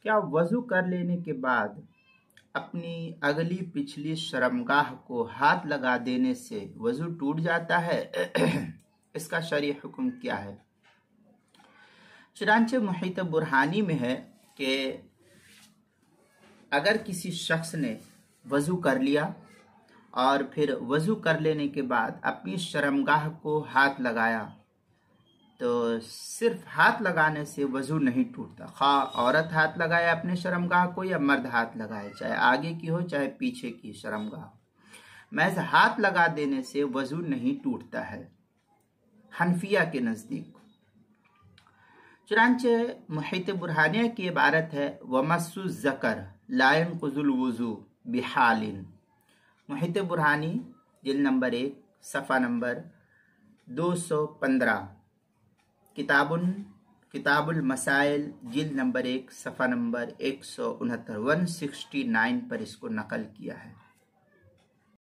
क्या वजू कर लेने के बाद अपनी अगली पिछली शर्मगाह को हाथ लगा देने से वजू टूट जाता है? इसका शरई हुक्म क्या है? चुनांचे मुहीत बुरहानी में है कि अगर किसी शख्स ने वजू कर लिया और फिर वजू कर लेने के बाद अपनी शर्मगाह को हाथ लगाया, तो सिर्फ हाथ लगाने से वजू नहीं टूटता। खा औरत हाथ लगाए अपने शर्मगाह को या मर्द हाथ लगाए, चाहे आगे की हो चाहे पीछे की शर्मगाह, महज हाथ लगा देने से वजू नहीं टूटता है हनफिया के नज़दीक। चुनांचे मुहीत बुरहानिया की इबारत है वमस्सु ज़कर ला यनक़ुज़ुल वुज़ू बिहालिन। मुहीत बुरहानी जिल्द नंबर 1 सफ़ा नंबर 215, किताबुल मसाइल जिल्द नंबर 1 सफ़ा नंबर 169 पर इसको नकल किया है।